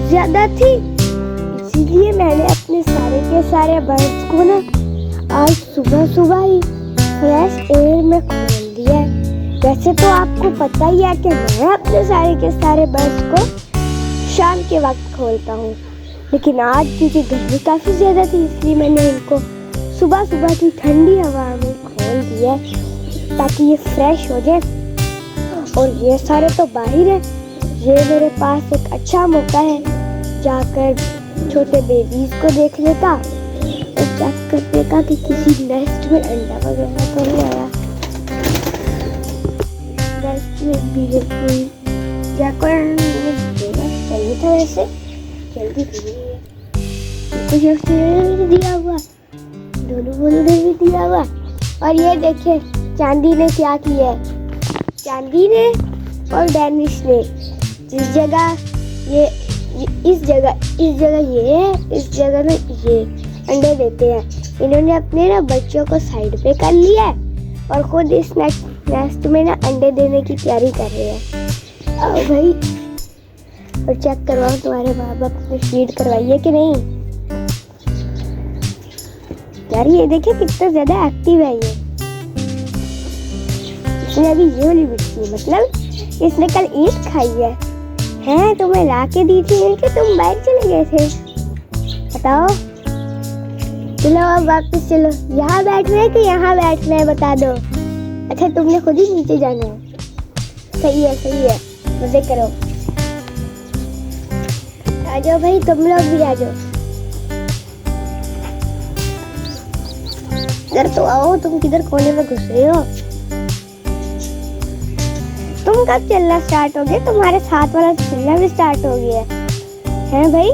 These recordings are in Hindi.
ज्यादा थी, इसीलिए मैंने अपने सारे के सारे बर्ड्स को ना आज सुबह सुबह ही फ्रेश एयर में खोल दिया है। वैसे तो आपको पता ही है कि मैं अपने सारे के सारे बर्ड्स को शाम के वक्त खोलता हूँ, लेकिन आज क्योंकि गर्मी काफ़ी ज़्यादा थी इसलिए मैंने इनको सुबह सुबह की ठंडी हवा में खोल दिया ताकि ये फ्रेश हो जाए। और ये सारे तो बाहर है, ये मेरे पास एक अच्छा मौका है जाकर छोटे बेबीज को देखने का और चेक करने का कि किसी नेस्ट में अंडा वगैरह तो नहीं आया। नेस्ट में भी जाकर चाहिए था, वैसे जल्दी कुछ दिया हुआ, दोनों बोलों ने भी दिया हुआ। और ये देखिए चांदी ने क्या किया है, चांदी ने और डैनिश ने जिस जगह ये इस जगह ये है, इस जगह ना ये अंडे देते हैं। इन्होंने अपने ना बच्चों को साइड पे कर लिया है और खुद इस नेस्ट में ना अंडे देने की तैयारी कर रहे हैं। आओ भाई और चेक करवाओ तुम्हारे माँ बाप ने फीड करवाई है कि नहीं। यार ये देखिए कितना ज्यादा एक्टिव है ये। इसने अभी ये वाली बिट्टी मतलब इसने कल ईंट खाई है। हैं तुम्हें ला के दी थी कि तुम बाहर चले गए थे, बताओ। चलो अब वापस चलो, यहाँ बैठना है कि यहाँ बैठना है बता दो। अच्छा तुमने खुद ही नीचे जाना है, सही है, मजे करो। आ जाओ भाई तुम लोग भी आ जाओ, इधर तो आओ। तुम किधर कोने में घुस रहे हो? तुम कब चलना स्टार्ट हो गए? तुम्हारे साथ वाला चलना भी स्टार्ट हो गया है भाई?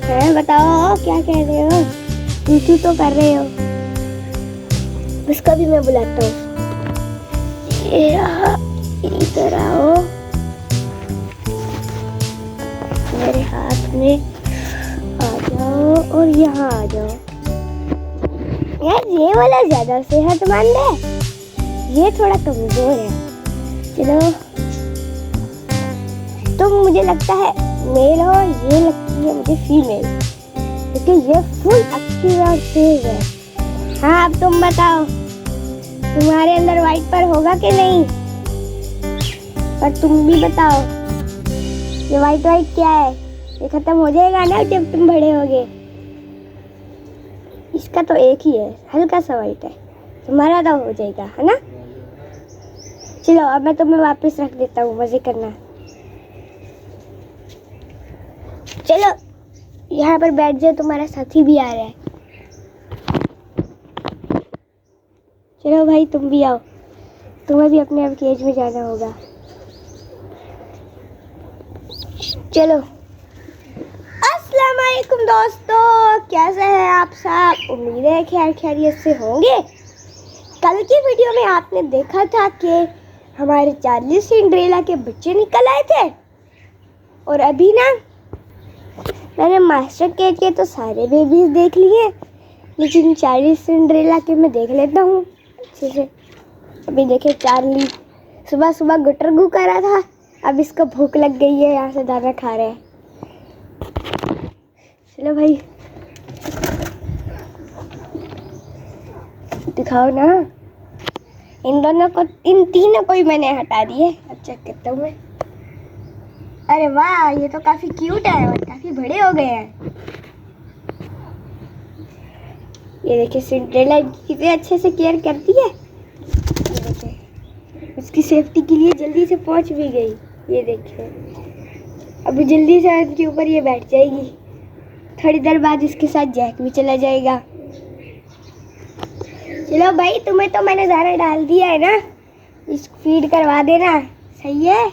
हैं बताओ क्या कह रहे हो? तू तो कर रहे हो। उसका भी मैं बुलाता हूँ। इधर आओ मेरे हाथ में, आ जाओ और यहाँ आ जाओ। यार ये वाला ज्यादा सेहतमंद है, ये थोड़ा कमजोर है। चलो तो मुझे लगता है मेल हो, ये लगती है मुझे फीमेल, क्योंकि ये फुल एक्टिव और तेज है। हाँ अब तुम बताओ तुम्हारे अंदर व्हाइट पर होगा कि नहीं? पर तुम भी बताओ ये व्हाइट क्या है? ये खत्म हो जाएगा ना जब तुम बड़े होगे। इसका तो एक ही है, हल्का सा व्हाइट है, तुम्हारा तो हो जाएगा है ना। चलो अब मैं तुम्हें वापस रख देता हूँ, मजे करना। चलो यहाँ पर बैठ जाओ, तुम्हारा साथी भी आ रहा है। चलो भाई तुम भी आओ, तुम्हें भी अपने केज में जाना होगा। चलो अस्सलाम वालेकुम दोस्तों, कैसे हैं आप सब? उम्मीद है खैर खैरियत से होंगे। कल की वीडियो में आपने देखा था कि हमारे चार्ली सिंड्रेला के बच्चे निकल आए थे, और अभी ना मैंने मास्टर केज के तो सारे बेबीज देख लिए, लेकिन चार्ली सिंड्रेला के मैं देख लेता हूँ अच्छे से। अभी देखे चार्ली सुबह सुबह गुटर गु कर रहा था, अब इसको भूख लग गई है, यहाँ से दाना खा रहे हैं। चलो भाई दिखाओ ना, इन तीनों को ही मैंने हटा दिए। अब चेक करता हूँ मैं। अरे वाह ये तो काफी क्यूट है और काफी बड़े हो गए हैं। ये देखिए सिंड्रेला कितने अच्छे से केयर करती है। ये देखिए उसकी सेफ्टी के लिए जल्दी से पहुंच भी गई। ये देखिए अभी जल्दी से इनके ऊपर ये बैठ जाएगी, थोड़ी देर बाद इसके साथ जैक भी चला जाएगा। चलो भाई तुम्हें तो मैंने दाना डाल दिया है ना, इस फीड करवा देना, सही है।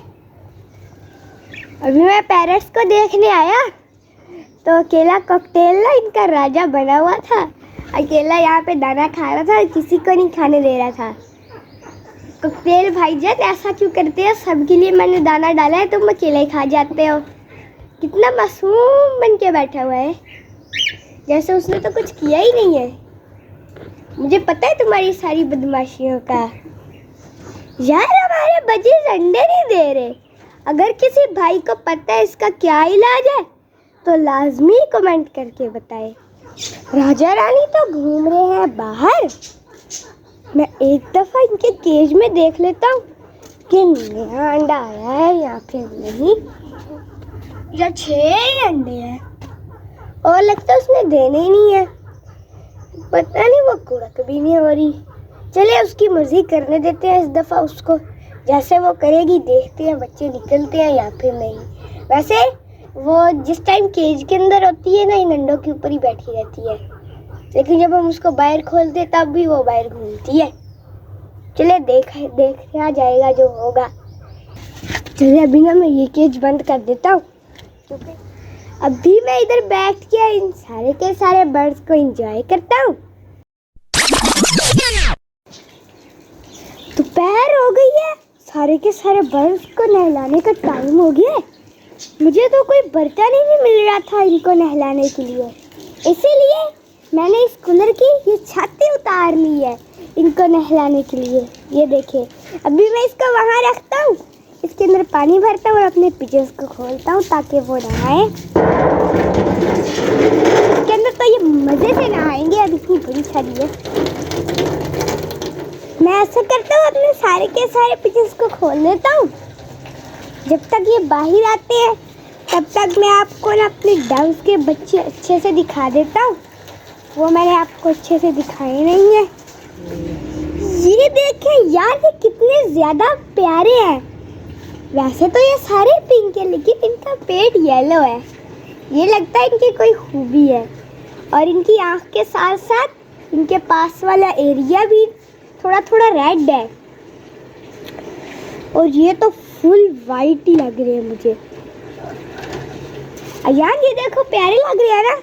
अभी मैं पैरट्स को देखने आया तो अकेला कॉकटेल ना इनका राजा बना हुआ था, अकेला यहाँ पे दाना खा रहा था, किसी को नहीं खाने दे रहा था। कॉकटेल भाईजान ऐसा क्यों करते हो? सबके लिए मैंने दाना डाला है, तुम अकेले ही खा जाते हो। कितना मासूम बन के बैठा हुआ है, जैसे उसने तो कुछ किया ही नहीं है। मुझे पता है तुम्हारी सारी बदमाशियों का। यार हमारे बच्चे अंडे नहीं दे रहे, अगर किसी भाई को पता है इसका क्या इलाज है तो लाजमी कमेंट करके बताए। राजा रानी तो घूम रहे हैं बाहर। मैं एक दफा इनके केज में देख लेता हूँ कि नया अंडा आया है या फिर नहीं, या 6 अंडे हैं और लगता है उसने देने ही नहीं है। पता नहीं वो कुड़क भी नहीं हो रही। चले उसकी मर्जी करने देते हैं इस दफा उसको, जैसे वो करेगी देखते हैं बच्चे निकलते हैं या फिर नहीं। वैसे वो जिस टाइम केज के अंदर होती है ना, इन अंडों के ऊपर ही बैठी रहती है, लेकिन जब हम उसको बाहर खोलते तब भी वो बाहर घूमती है। चले देखा जाएगा जो होगा। चलिए अभी ना मैं ये केज बंद कर देता हूँ। अभी मैं इधर बैठ के इन सारे के सारे बर्ड्स को एंजॉय करता हूँ। दोपहर हो गई है, सारे के सारे बर्ड्स को नहलाने का टाइम हो गया है। मुझे तो कोई बर्तन ही नहीं मिल रहा था इनको नहलाने के लिए, इसीलिए मैंने इस कूलर की ये छाती उतार ली है इनको नहलाने के लिए। ये देखिए, अभी मैं इसको वहाँ रखता हूँ, इसके अंदर पानी भरता हूँ और अपने पिजन्स को खोलता हूँ ताकि वो नहाए। इसके अंदर तो ये मज़े से नहाएंगे, अब इतनी बड़ी छड़ी है। मैं ऐसा करता हूँ, अपने सारे के सारे पिजन्स को खोल लेता हूँ। जब तक ये बाहर आते हैं तब तक मैं आपको ना अपने डव्स के बच्चे अच्छे से दिखा देता हूँ। वो मैंने आपको अच्छे से दिखाए नहीं है। ये देखें यार, ये कितने ज़्यादा प्यारे हैं। वैसे तो ये सारे पिंक है लेकिन इनका पेट येलो है, ये लगता है इनकी कोई खूबी है। और इनकी आँख के साथ साथ इनके पास वाला एरिया भी थोड़ा थोड़ा रेड है। और ये तो फुल वाइट ही लग रहे हैं मुझे। अयान ये देखो, प्यारे लग रहे हैं ना?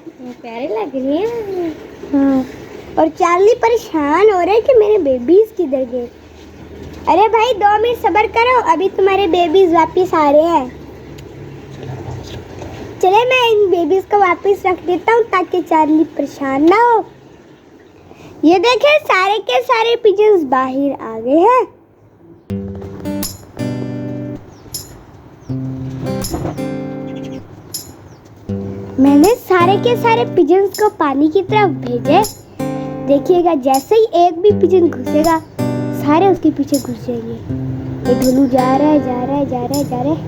प्यारे लग रही है। हाँ। और चार्ली परेशान हो रहे हैं कि मेरे बेबीज किधर गए। अरे भाई 2 मिनट सब्र करो, अभी तुम्हारे बेबीज वापस आ रहे हैं। चले मैं इन बेबीज को वापस रख देता हूँ ताकि चार्ली परेशान ना हो। ये देखें, सारे के सारे पिजन्स बाहर आ गए हैं। मैंने सारे के सारे पिजन्स को पानी की तरफ भेजे। देखिएगा, जैसे ही एक भी पिजन घुसेगा सारे उसके पीछे घुस जाएंगे। ये ढोलू जा रहा है, जा रहा है, जा रहा है, जा रहा है।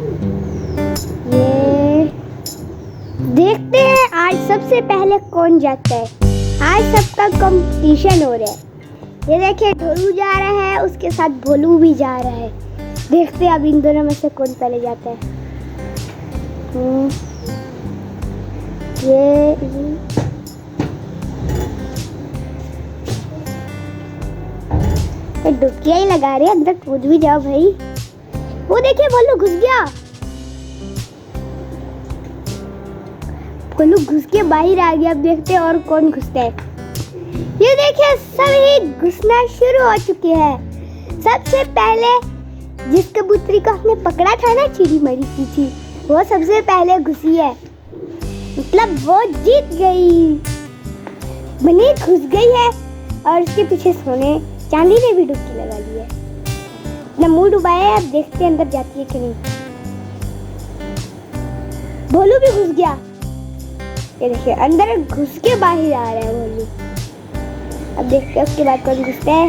ये देखते हैं आज सबसे पहले कौन जाता है। आज सबका कंपटीशन हो रहा है। ये देखिए, ढोलू जा रहा है, उसके साथ भोलू भी जा रहा है। देखते हैं अब इन दोनों में से कौन पहले जाता है। ये डुबकियां ही लगा रहे हैं, अंदर कूद भी जाओ भाई। वो देखिए, भोलू घुस गया। भोलू घुस के बाहर आ गया। अब देखते हैं और कौन घुसता है। ये देखिए, सभी घुसना शुरू हो चुके हैं। सबसे पहले जिस कबूतरी को हमने पकड़ा था ना, चिड़ी मरी की थी, वो सबसे पहले घुसी है, मतलब वो जीत गई। बनी घुस गई है और उसके पीछे सोने चांदी ने भी डुबकी लगा ली है। अपना मुंह डुबाया है, अब देखते हैं अंदर जाती है कि नहीं। भोलू भी घुस गया। ये देखिए, अंदर घुस के बाहर आ रहा है भोलू। अब देखते हैं उसके बाद कौन घुसता है।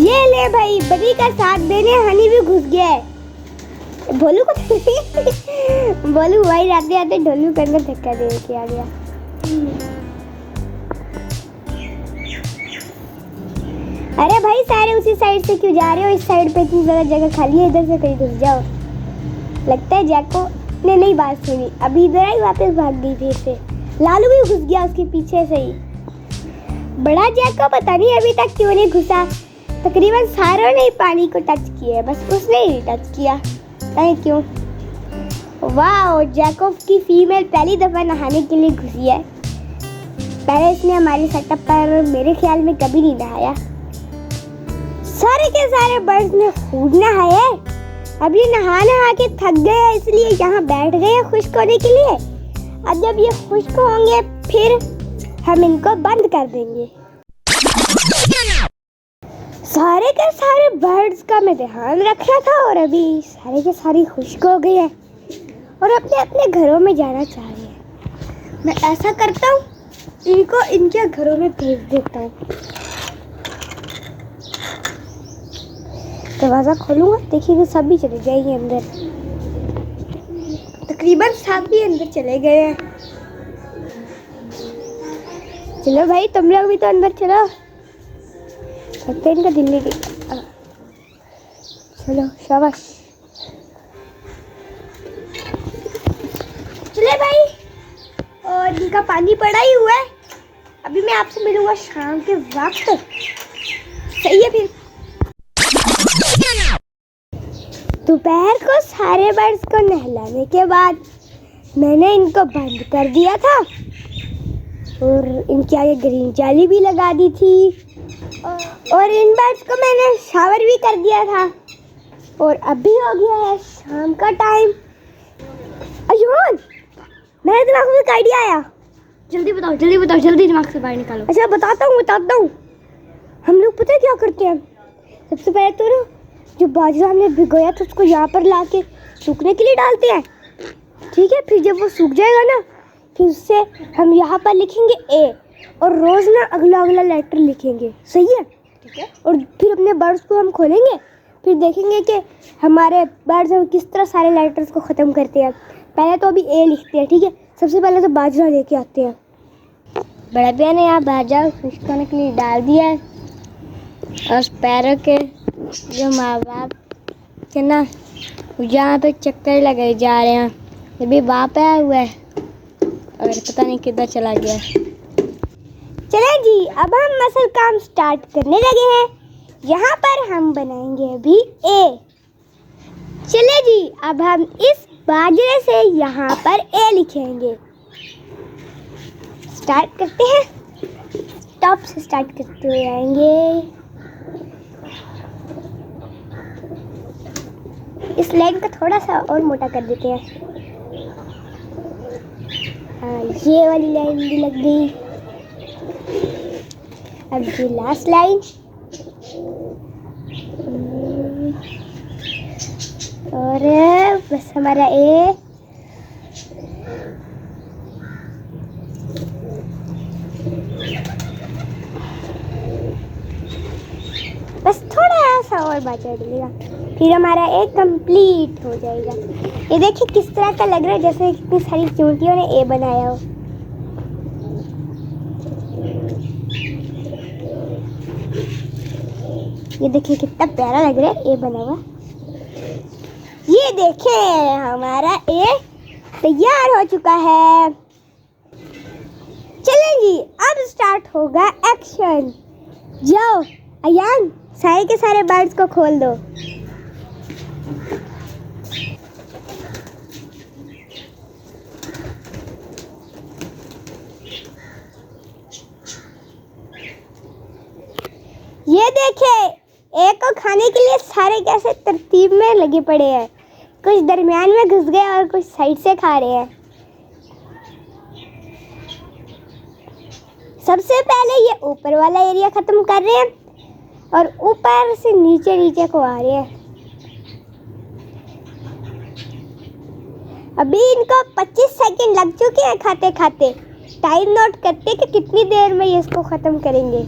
ये ले भाई, बनी का साथ देने हनी भी घुस गया है। भोलू को भोलू वही आते आते ढोलू के अंदर धक्का दे के आ गया। अरे भाई, सारे उसी साइड से क्यों जा रहे हो? इस साइड पे इतनी ज़्यादा जगह खाली है, इधर से कहीं घुस जाओ। लगता है जैको ने नहीं बात सुनी, अभी इधर ही वापस भाग गई फिर से। लालू भी घुस गया उसके पीछे से ही। बड़ा जैको पता नहीं अभी तक क्यों नहीं घुसा। तकरीबन सारों ने पानी को टच किया है, बस उसने ही टच किया, नहीं क्यों। वाह, जैकोब की फीमेल पहली दफा नहाने के लिए घुसी है। पहले इसने हमारे सेटअप पर मेरे ख्याल में कभी नहीं नहाया। सारे के सारे बर्ड्स ने खूब नहाया। अब ये नहा नहा के थक गए हैं, इसलिए यहाँ बैठ गए हैं खुश्क होने के लिए। अब जब ये खुश्क होंगे फिर हम इनको बंद कर देंगे। सारे के सारे बर्ड्स का मैं ध्यान रख रहा था और अभी सारे के सारे खुश्क हो गए हैं और अपने अपने घरों में जाना चाह रहे हैं। मैं ऐसा करता हूँ, इनको इनके घरों में भेज देता हूँ। दरवाज़ा खोलूँगा, देखिएगा सब भी चले जाएंगे अंदर। तकरीबन सब भी अंदर चले गए हैं। चलो भाई, तुम लोग भी तो अंदर चलो। लगता है इनका दिल नहीं गई। चलो शाबाश। चले भाई, और इनका पानी पड़ा ही हुआ है। अभी मैं आपसे मिलूंगा शाम के वक्त। सही है फिर। दोपहर को सारे बर्ड्स को नहलाने के बाद मैंने इनको बंद कर दिया था और इनके आगे ग्रीन जाली भी लगा दी थी और इन बर्ड्स को मैंने शावर भी कर दिया था। और अभी हो गया है शाम का टाइम। अय्यून, मेरे दिमाग में एक आइडिया आया। जल्दी बताओ, जल्दी बताओ, जल्दी दिमाग से बाहर निकालो। अच्छा बताता हूँ। हम लोग पता है क्या करते हैं? सबसे पहले तो ना जो बाजरा हमने भिगोया था उसको यहाँ पर ला के सूखने के लिए डालते हैं, ठीक है। फिर जब वो सूख जाएगा ना, फिर उससे हम यहाँ पर लिखेंगे ए और रोज़ ना अगला अगला लेटर लिखेंगे, सही है? ठीक है। और फिर अपने बर्ड्स को हम खोलेंगे, फिर देखेंगे कि हमारे बर्ड्स हम किस तरह सारे लेटर्स को ख़त्म करते हैं। पहले तो अभी ए लिखते हैं, ठीक है। सबसे पहले तो बाजरा लेके आते हैं। बड़े भैया ने यहाँ बाजरा खुश्क होने के लिए डाल दिया है और पैरों के जो माँ बाप के ना यहाँ पे चक्कर लगाए जा रहे हैं। अभी बाप आया हुआ है और पता नहीं किधर चला गया। चलें जी, अब हम असल काम स्टार्ट करने लगे हैं। यहाँ पर हम बनाएंगे अभी ए। चले जी, अब हम इस बाजरे से यहाँ पर ए लिखेंगे। स्टार्ट करते हैं, टॉप से स्टार्ट करते हुए आएंगे। इस लाइन को थोड़ा सा और मोटा कर देते हैं। ये वाली लाइन भी लग गई। अब ये लास्ट लाइन और बस हमारा ए। बस थोड़ा सा और बचा डलेगा, फिर हमारा ए कंप्लीट हो जाएगा। ये देखिए किस तरह का लग रहा है, जैसे कितनी सारी चींटियों ने ए बनाया हो। ये देखिए कितना प्यारा लग रहा है ए बना हुआ। ये देखिए हमारा ए तैयार हो चुका है। चलें जी, अब स्टार्ट होगा एक्शन। जाओ अयान, सारे के सारे बर्ड्स को खोल दो। ये देखे, एक को खाने के लिए सारे कैसे तरतीब में लगे पड़े हैं। कुछ दरमियान में घुस गए और कुछ साइड से खा रहे हैं। सबसे पहले ये ऊपर वाला एरिया खत्म कर रहे हैं और ऊपर से नीचे नीचे को आ रहे हैं। अभी इनको 25 सेकंड लग चुके हैं खाते खाते। टाइम नोट करते कि कितनी देर में ये इसको खत्म करेंगे।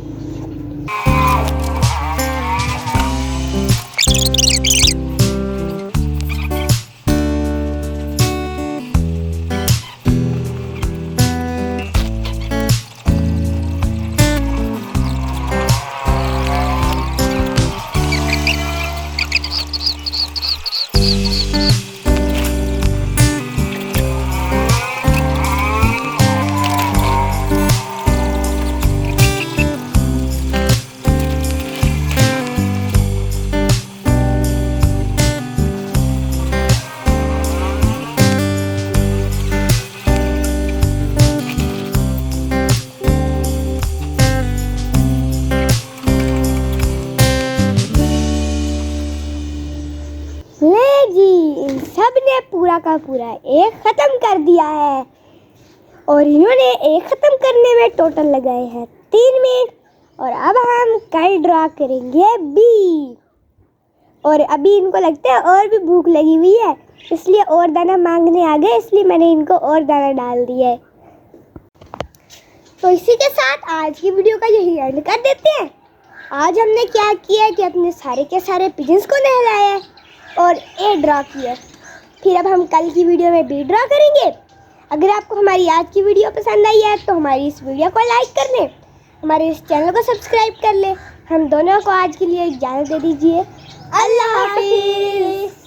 ने पूरा का पूरा एक ख़त्म कर दिया है और इन्होंने एक ख़त्म करने में टोटल लगाए हैं 3 मिनट और अब हम कल ड्रा करेंगे बी। और अभी इनको लगता है और भी भूख लगी हुई है, इसलिए और दाना मांगने आ गए, इसलिए मैंने इनको और दाना डाल दिया है। तो इसी के साथ आज की वीडियो का यही एंड कर देते हैं। आज हमने क्या किया कि अपने सारे के सारे पिजन्स को नहलाया है और ए ड्रा किया। फिर अब हम कल की वीडियो में बी ड्रा करेंगे। अगर आपको हमारी आज की वीडियो पसंद आई है तो हमारी इस वीडियो को लाइक कर लें, हमारे इस चैनल को सब्सक्राइब कर लें। हम दोनों को आज के लिए इजाज़त दे दीजिए। अल्लाह हाफिज़।